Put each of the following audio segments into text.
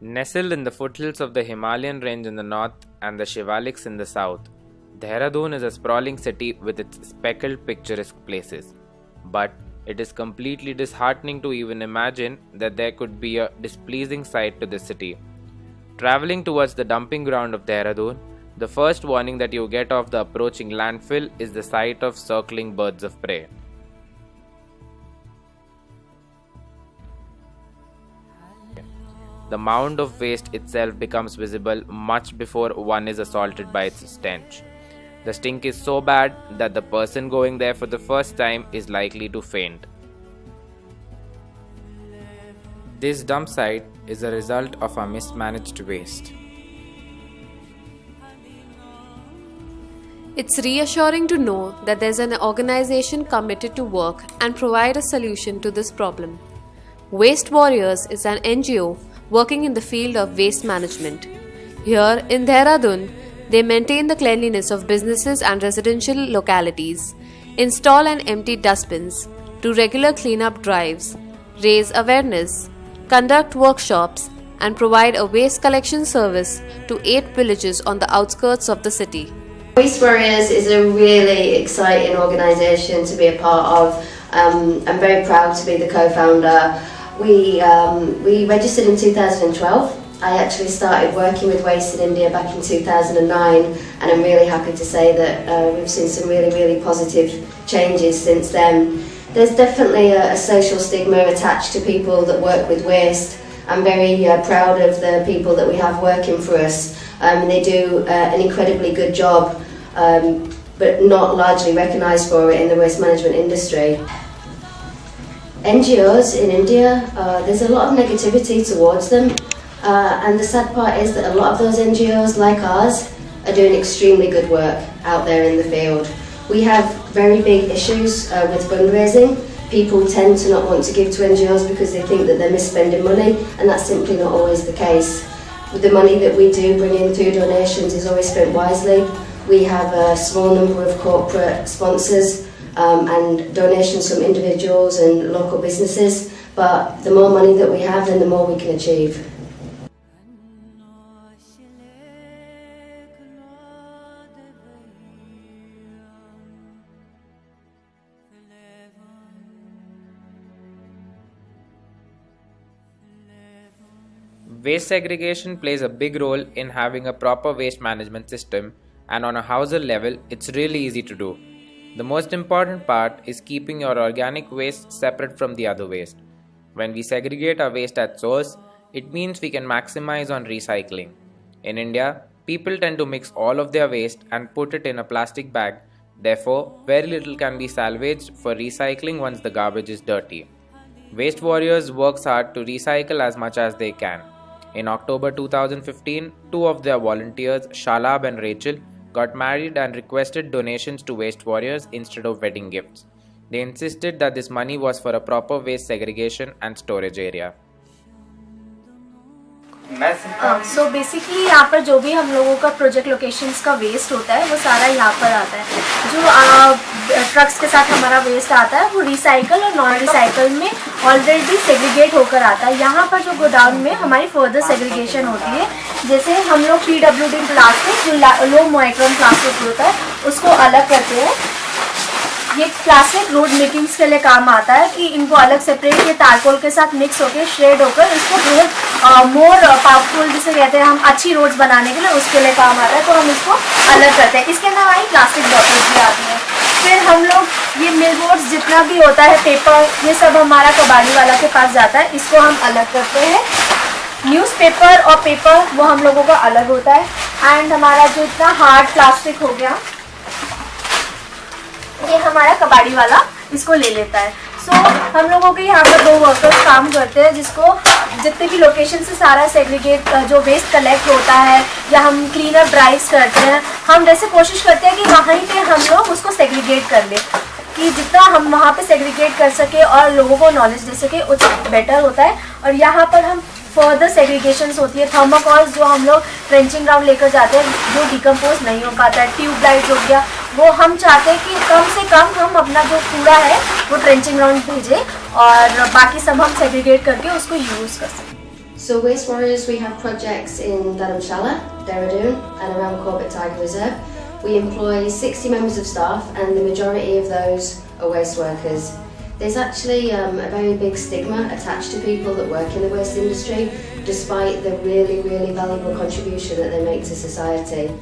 Nestled in the foothills of the Himalayan range in the north and the Shivaliks in the south, Dehradun is a sprawling city with its speckled picturesque places. But it is completely disheartening to even imagine that there could be a displeasing sight to this city. Traveling towards the dumping ground of Dehradun, the first warning that you get of the approaching landfill is the sight of circling birds of prey. The mound of waste itself becomes visible much before one is assaulted by its stench. The stink is so bad that the person going there for the first time is likely to faint. This dump site is a result of our mismanaged waste. It's reassuring to know that there's an organization committed to work and provide a solution to this problem. Waste Warriors is an NGO working in the field of waste management. Here in Dehradun, they maintain the cleanliness of businesses and residential localities, install and empty dustbins, do regular cleanup drives, raise awareness, conduct workshops, and provide a waste collection service to 8 villages on the outskirts of the city. Waste Warriors is a really exciting organisation to be a part of. I'm very proud to be the co-founder. We registered in 2012. I actually started working with waste in India back in 2009, and I'm really happy to say that we've seen some really positive changes since then. There's definitely a social stigma attached to people that work with waste. I'm very proud of the people that we have working for us. They do an incredibly good job, but not largely recognised for it in the waste management industry. NGOs in India, there's a lot of negativity towards them, and the sad part is that a lot of those NGOs like ours are doing extremely good work out there in the field. We have very big issues with fundraising. People tend to not want to give to NGOs because they think that they're misspending money, and that's simply not always the case. The money that we do bring in through donations is always spent wisely. We have a small number of corporate sponsors and donations from individuals and local businesses, but the more money that we have, then the more we can achieve. Waste segregation plays a big role in having a proper waste management system, and on a household level, it's really easy to do. The most important part is keeping your organic waste separate from the other waste. When we segregate our waste at source, it means we can maximize on recycling. In India, people tend to mix all of their waste and put it in a plastic bag. Therefore, very little can be salvaged for recycling once the garbage is dirty. Waste Warriors works hard to recycle as much as they can. In October 2015, 2 of their volunteers, Shalab and Rachel, got married and requested donations to Waste Warriors instead of wedding gifts. They insisted that this money was for a proper waste segregation and storage area. So basically यहाँ पर जो भी हम लोगों का project locations का waste होता है वो सारा यहाँ पर आता है. जो ट्रक्स के साथ हमारा वेस्ट आता है वो रिसाइकल और नॉन रिसाइकल में ऑलरेडी सेग्रीगेट होकर आता है. यहाँ पर जो गोडाउन में हमारी फर्दर सेग्रीगेशन होती है, जैसे हम लोग PWD प्लास्टिक जो लो माइक्रोन प्लास्टिक होता है उसको अलग करते हैं. ये प्लास्टिक रोड मेकिंग्स के लिए काम आता है कि इनको अलग सेपरेट ये तारकोल के साथ मिक्स होकर श्रेड होकर इसको बहुत मोर पावरफुल जिसे कहते हैं हम अच्छी रोड्स बनाने के लिए उसके लिए काम आता है, तो हम इसको अलग करते हैं. इसके अलावा ही प्लास्टिक बॉटल्स भी आती हैं. फिर हम लोग ये मिल बोर्ड्स जितना भी होता है पेपर, ये सब हमारा कबाड़ी वाला के पास जाता है, इसको हम अलग करते हैं. न्यूज़पेपर और पेपर वो हम लोगों का अलग होता है. एंड हमारा जो इतना हार्ड प्लास्टिक हो गया ये हमारा कबाड़ी वाला इसको ले लेता है. सो हम लोगों के यहाँ पर 2 वर्कर्स काम करते हैं जिसको जितने भी लोकेशन से सारा सेग्रीगेट जो वेस्ट कलेक्ट होता है या हम क्लीन अप ड्राइव्स करते हैं, हम वैसे कोशिश करते हैं कि वहीं पे हम लोग उसको सेग्रीगेट कर लें कि जितना हम वहाँ पे सेग्रीगेट कर सके और लोगों को नॉलेज दे सके उतना बेटर होता है. और यहाँ पर हम फर्दर सेग्रीगेशंस होती है. थर्मोकॉल्स जो हम लोग ट्रेंचिंग ग्राउंड लेकर जाते हैं जो डिकम्पोज नहीं हो पाता है, ट्यूबलाइट हो गया, वो हम चाहते हैं कि कम से कम हम अपना जो कूड़ा है वो ट्रेंचिंग ग्राउंड भेजें और बाकी सब हम सेग्रीगेट करके उसको यूज़ कर सकें. So Waste Warriors, we have projects in Dharamshala, Dehradun and around Corbett Tiger Reserve. We employ 60 members of staff and the majority of those are waste workers. There's actually a very big stigma attached to people that work in the waste industry, despite the really, really valuable contribution that they make to society.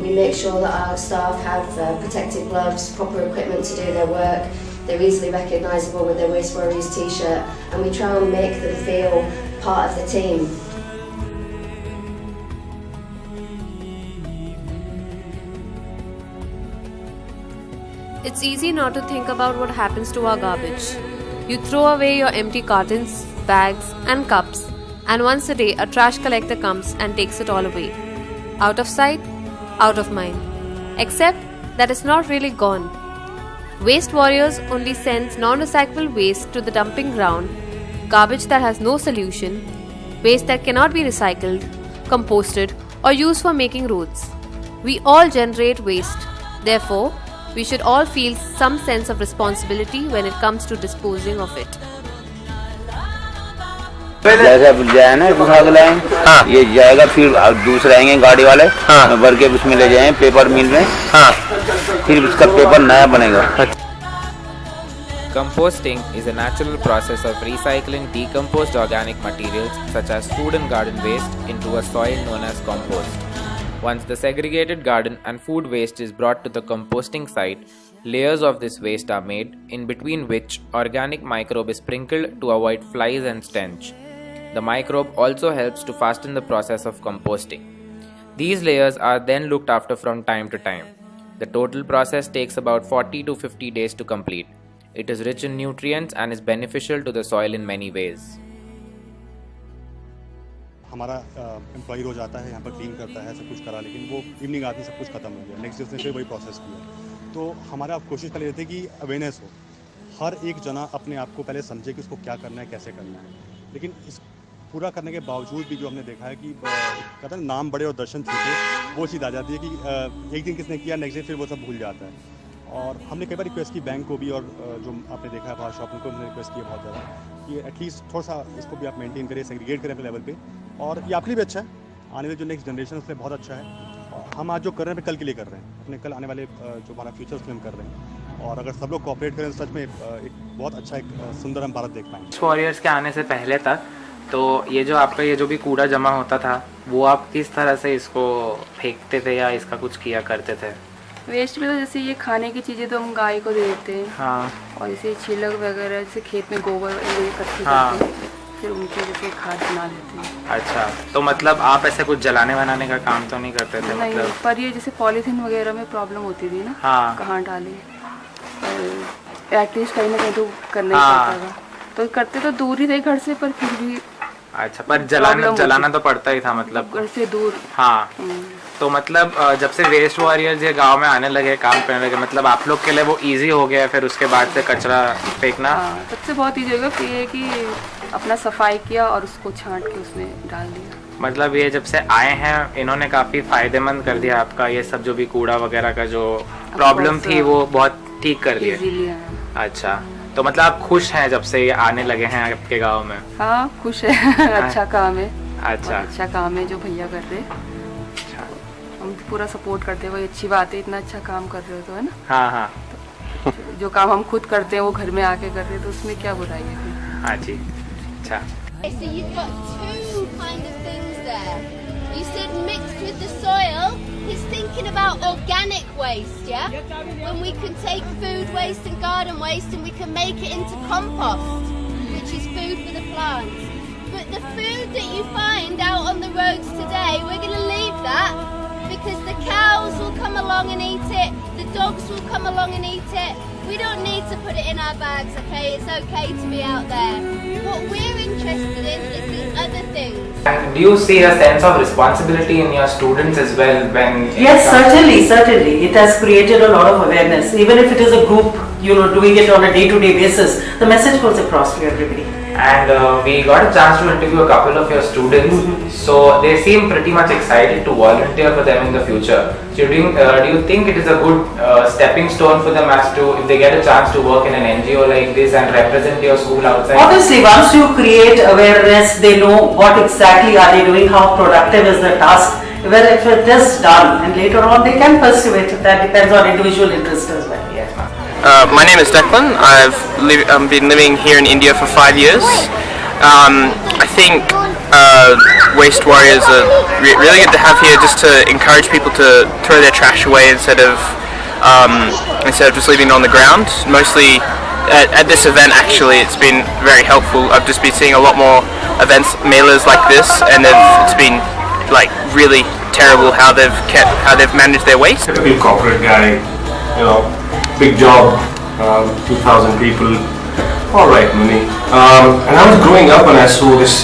We make sure that our staff have protective gloves, proper equipment to do their work. They're easily recognisable with their Waste Warriors t-shirt, and we try and make them feel part of the team. It's easy not to think about what happens to our garbage. You throw away your empty cartons, bags, and cups, and once a day a trash collector comes and takes it all away. Out of sight, out of mind. Except that it's not really gone. Waste Warriors only sends non-recyclable waste to the dumping ground, garbage that has no solution, waste that cannot be recycled, composted, or used for making roads. We all generate waste. Therefore, we should all feel some sense of responsibility when it comes to disposing of it. जैसा जाए ना उठा के लाएं, हाँ ये जाएगा फिर दूसरे आएंगे गाड़ी वाले, हाँ भर के उसमें ले जाएं पेपर मिल में, हाँ फिर उसका पेपर नया बनेगा. Composting is a natural process of recycling decomposed organic materials such as food and garden waste into a soil known as compost. Once the segregated garden and food waste is brought to the composting site, layers of this waste are made, in between which organic microbe is sprinkled to avoid flies and stench. The microbe also helps to fasten the process of composting. These layers are then looked after from time to time. The total process takes about 40 to 50 days to complete. It is rich in nutrients and is beneficial to the soil in many ways. हमारा employee रोज आता है यहाँ पर clean करता है सब कुछ करा, लेकिन वो इवनिंग आते सब कुछ खत्म हो गया, नेक्स्ट डे उसने फिर वही प्रोसेस किया. तो हमारा कोशिश कर रहे थे कि अवेयरनेस हो, हर एक जना अपने आप को पहले समझे कि उसको क्या करना है कैसे करना है. लेकिन इस पूरा करने के बावजूद भी जो हमने देखा है कि कहते हैं नाम बड़े और दर्शन छोटे, वो चीज़ आ जाती है कि एक दिन किसने किया नेक्स्ट डे फिर वो सब भूल जाता है. और हमने कई बार रिक्वेस्ट की बैंक को भी, और जो आपने देखा है बाहर शॉप को हमने रिक्वेस्ट किया बहुत ज़्यादा कि एटलीस्ट थोड़ा सा इसको भी आप मेंटेन करें, सेग्रीगेट करें अपने लेवल पे. और ये आपके लिए भी अच्छा है, आने वाले जो नेक्स्ट जनरेशन उसके लिए बहुत अच्छा है. और हम आज जो कर रहे हैं कल के लिए कर रहे हैं, अपने कल आने वाले जो हमारा फ्यूचर उसके लिए हम कर रहे हैं. और अगर सब लोग कोऑपरेट करें तो सच में एक बहुत अच्छा एक सुंदर हम भारत देख पाएंगे. वॉरियर्स के आने से पहले तक तो ये जो आपका ये जो भी कूड़ा जमा होता था वो आप किस तरह से इसको फेंकते थे या इसका कुछ किया करते थे? वेस्ट में तो जैसे ये खाने की चीज़ें तो हम गाय को दे देते हैं, हाँ. और जैसे छिलक वगैरह जैसे खेत में गोबर इकट्ठे करते हैं, फिर उनके जैसे खाद बना लेते हैं. अच्छा, तो मतलब आप ऐसे कुछ जलाने बनाने का काम तो नहीं करते थे? नहीं, मतलब पर ये जैसे पॉलीथीन वगैरह में प्रॉब्लम होती थी ना, हाँ. कहाँ डाले, एटलीस्ट कहीं ना कहीं तो करना ही पड़ता था. तो करते तो दूर ही थे घर से, पर फिर भी. अच्छा, पर जलाना तो पड़ता ही था मतलब घर से दूर. हाँ. तो मतलब जब से वेस्ट वॉरियर्स ये गांव में आने लगे, काम करने लगे, मतलब आप लोग के लिए वो इजी हो गया फिर उसके बाद से कचरा फेंकना? हाँ, सबसे बहुत इजी होगा कि अपना सफाई किया और उसको छांट के उसमें डाल दिया. मतलब ये जब से आए हैं इन्होंने काफ़ी फायदेमंद कर दिया आपका ये सब जो भी कूड़ा वगैरह का जो प्रॉब्लम थी वो बहुत ठीक कर दिया. अच्छा, तो मतलब आप खुश हैं जब से ये आने लगे हैं आपके गांव में? हाँ, खुश है. अच्छा काम है. अच्छा काम है जो भैया कर रहे हैं. हम पूरा सपोर्ट करते हैं, वही अच्छी बात है, इतना अच्छा काम कर रहे हो तो, है ना? हाँ. तो जो काम हम खुद करते हैं वो घर में आके कर रहे हैं तो उसमें क्या बुराई है? हाँ जी. अच्छा. So you've got two kind of things there. You said mixed with the soil. He's thinking about organic waste, yeah? When we can take food waste and garden waste and we can make it into compost, which is food for the plants. But the food that you find out on the roads today, we're going to leave that because the cows will come along and eat it, the dogs will come along and eat it. We don't need to put it in our bags, okay? It's okay to be out there. What we're interested in is the other things. And do you see a sense of responsibility in your students as well when... Yes, certainly. It has created a lot of awareness. Even if it is a group, doing it on a day-to-day basis, the message goes across to everybody. and we got a chance to interview a couple of your students. So they seem pretty much excited to volunteer for them in the future. So do you think it is a good stepping stone for them as to if they get a chance to work in an NGO like this and represent your school outside? Obviously, once you create awareness, they know what exactly are they doing, how productive is the task. Well, if it is done, and later on they can pursue it. That depends on individual interest as well. Yes, ma'am. My name is Declan. I've been living here in India for 5 years. I think Waste Warriors are really good to have here, just to encourage people to throw their trash away instead of just leaving it on the ground. Mostly at this event, actually, it's been very helpful. I've just been seeing a lot more events, mailers like this, and it's been like really terrible how they've managed their waste. Typical corporate guy, big job, 2,000 people, all right money. And I was growing up and I saw this,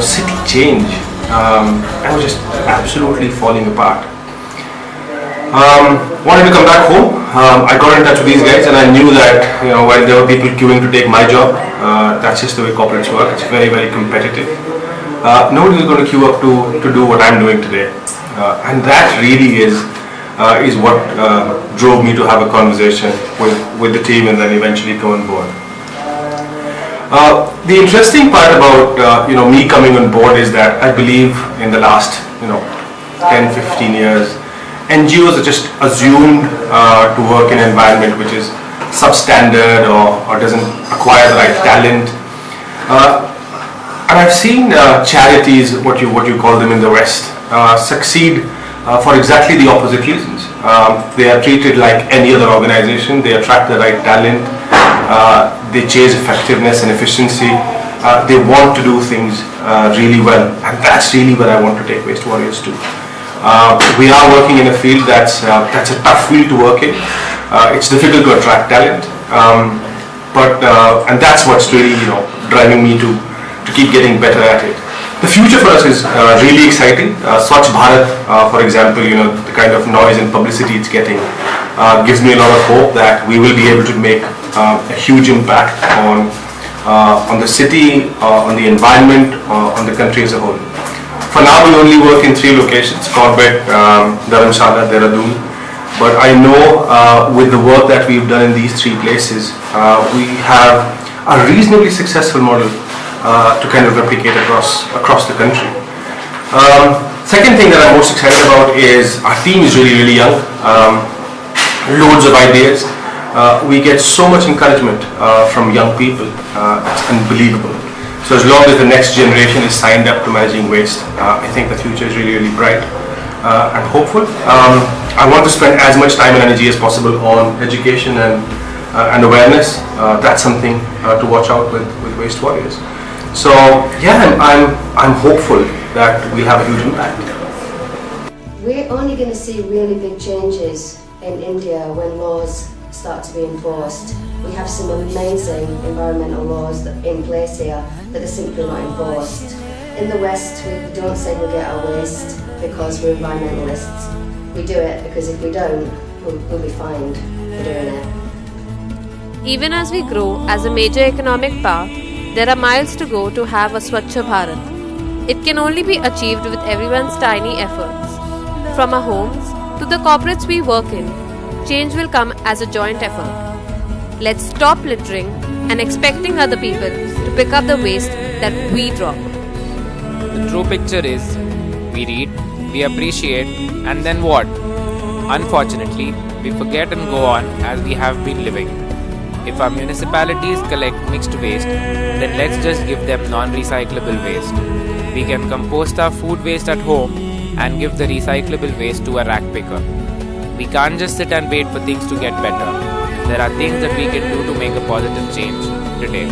city change. I was just absolutely falling apart. Wanted to come back home. I got in touch with these guys and I knew that, while there were people queuing to take my job, that's just the way corporates work. It's very, very competitive. Nobody is going to queue up to do what I'm doing today, and that really is what drove me to have a conversation with the team and then eventually come on board. The interesting part about me coming on board is that I believe in the last 10-15 years, NGOs are just assumed to work in an environment which is substandard or doesn't acquire the right talent. And I've seen charities, what you call them in the West, succeed for exactly the opposite reasons. They are treated like any other organization. They attract the right talent. They chase effectiveness and efficiency. They want to do things really well, and that's really where I want to take Waste Warriors to. We are working in a field that's a tough field to work in. It's difficult to attract talent, and that's what's really driving me to keep getting better at it. The future for us is really exciting. Swachh Bharat, for example, the kind of noise and publicity it's getting gives me a lot of hope that we will be able to make a huge impact on the city, on the environment, on the country as a whole. For now, we only work in 3 locations: Corbett, Dharamshala, Dehradun. But I know with the work that we've done in these 3 places, we have a reasonably successful model to kind of replicate across the country. Second thing that I'm most excited about is our team is really, really young. Loads of ideas. We get so much encouragement from young people. It's unbelievable. So as long as the next generation is signed up to managing waste, I think the future is really, really bright and hopeful. I want to spend as much time and energy as possible on education and awareness. That's something to watch out with Waste Warriors. So yeah, I'm hopeful that we have a huge impact. We're only going to see really big changes in India when laws start to be enforced. We have some amazing environmental laws in place here that are simply not enforced. In the West, we don't segregate our waste because we're environmentalists. We do it because if we don't, we'll be fined for doing it. Even as we grow as a major economic power, there are miles to go to have a Swachh Bharat. It can only be achieved with everyone's tiny efforts. From our homes to the corporates we work in, change will come as a joint effort. Let's stop littering and expecting other people to pick up the waste that we drop. The true picture is, we read, we appreciate, and then what? Unfortunately, we forget and go on as we have been living. If our municipalities collect mixed waste, then let's just give them non-recyclable waste. We can compost our food waste at home and give the recyclable waste to a rack picker. We can't just sit and wait for things to get better. There are things that we can do to make a positive change today.